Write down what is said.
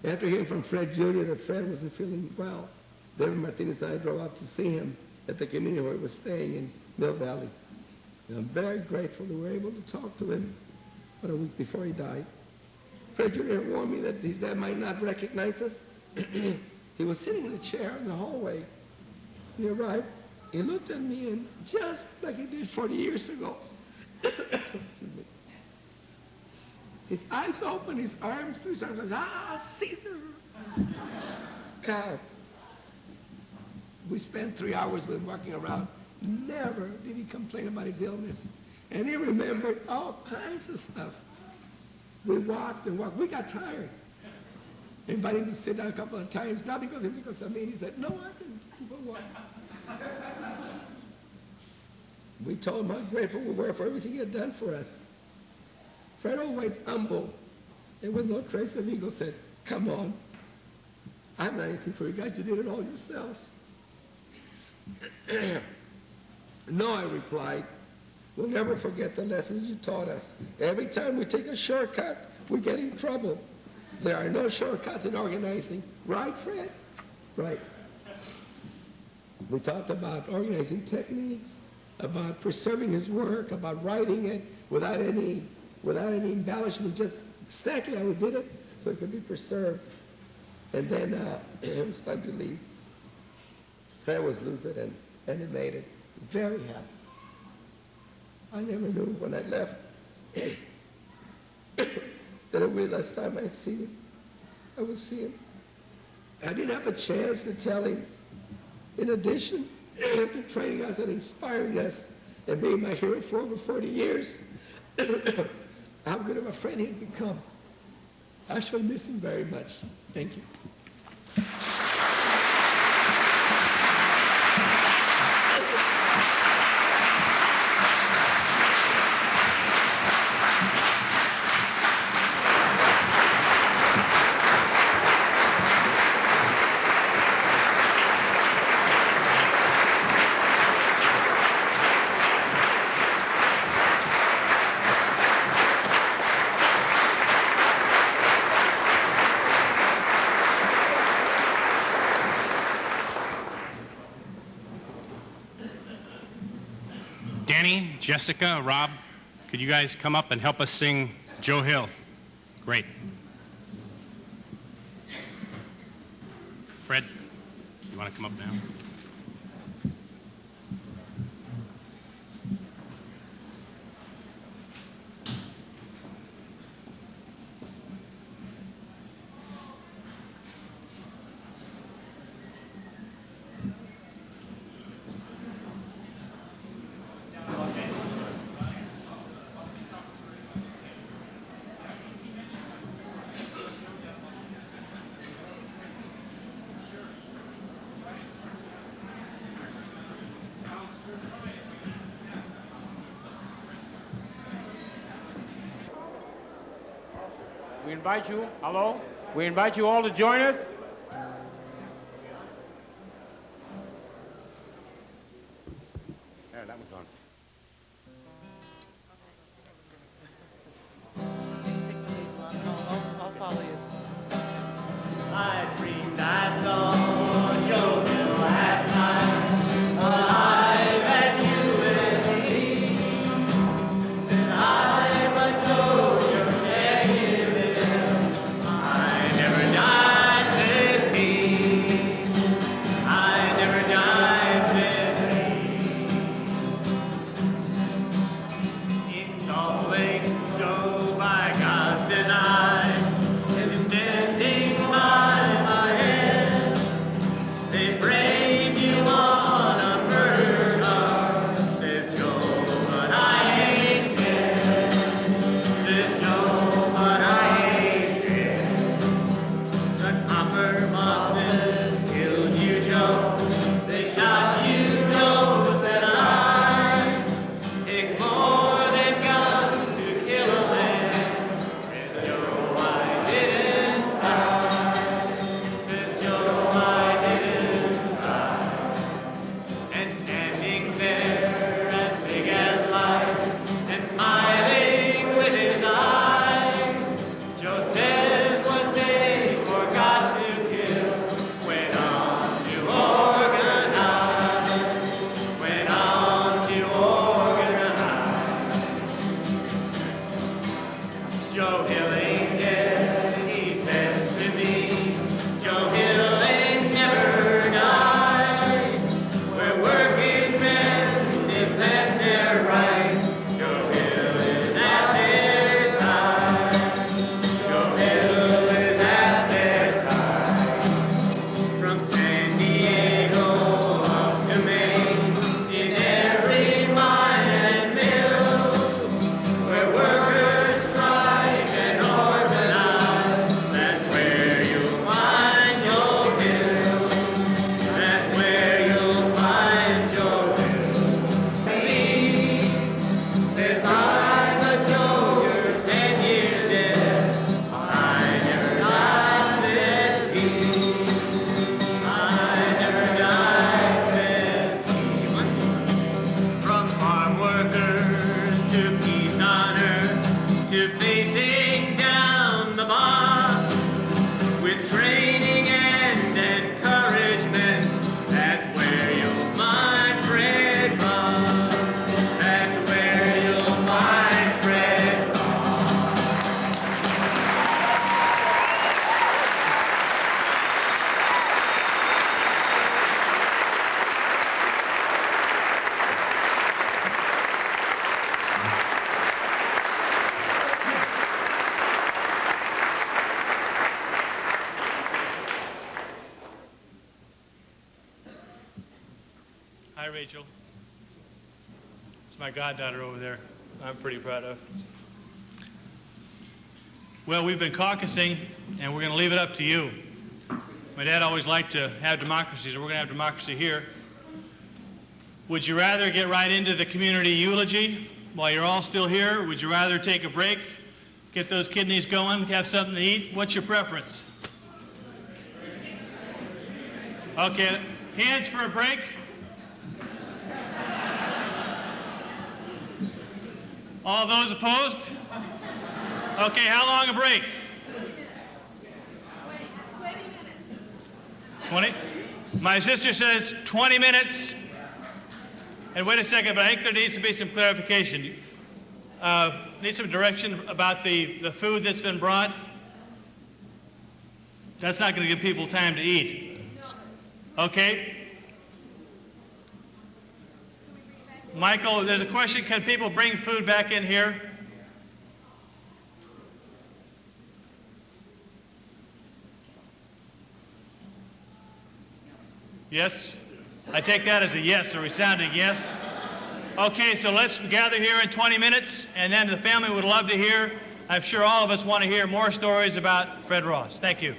After hearing from Fred Jr. that Fred wasn't feeling well, David Martinez and I drove out to see him at the community where he was staying in Mill Valley. And I'm very grateful that we were able to talk to him about a week before he died. Fred Jr. had warned me that his dad might not recognize us. He was sitting in a chair in the hallway. He arrived. He looked at me, and just like he did 40 years ago, his eyes open, his arms through his arms, Caesar! God. We spent 3 hours with him walking around. Never did he complain about his illness. And he remembered all kinds of stuff. We walked and walked. We got tired. Invited him to sit down a couple of times, not because of me. He said, no, I can keep on walking. We told him how grateful we were for everything he had done for us. Fred, always humble and with no trace of ego, said, come on. I'm not anything for you guys. You did it all yourselves. No, I replied. We'll never forget the lessons you taught us. Every time we take a shortcut, we get in trouble. There are no shortcuts in organizing. Right, Fred? Right. We talked about organizing techniques, about preserving his work, about writing it without any embellishment, just exactly how we did it so it could be preserved. And then it was time to leave. Fred was lucid and animated, very happy. I never knew when I left that it would be the last time I'd see him. I would see him. I didn't have a chance to tell him, in addition to training us and inspiring us and being my hero for over 40 years, how good of a friend he'd become. I shall miss him very much. Thank you. Jessica, Rob, could you guys come up and help us sing Joe Hill? Great. Fred, you want to come up now? We invite you all to join us. There, that one's on. I'll follow you. I dreamed I saw Joe Hill last night, alive and you with me. Said I but Joe, you're dead. I never died. Hi, Rachel. It's my goddaughter over there. I'm pretty proud of. Well, we've been caucusing, and we're going to leave it up to you. My dad always liked to have democracy, so we're going to have democracy here. Would you rather get right into the community eulogy while you're all still here? Would you rather take a break, get those kidneys going, have something to eat? What's your preference? Okay, hands for a break. All those opposed? Okay, how long a break? 20? My sister says 20 minutes. And wait a second, but I think there needs to be some clarification. Need some direction about the food that's been brought? That's not going to give people time to eat. Okay. Michael, there's a question. Can people bring food back in here? Yes? I take that as a yes, a resounding yes. Okay, so let's gather here in 20 minutes, and then the family would love to hear. I'm sure all of us want to hear more stories about Fred Ross. Thank you.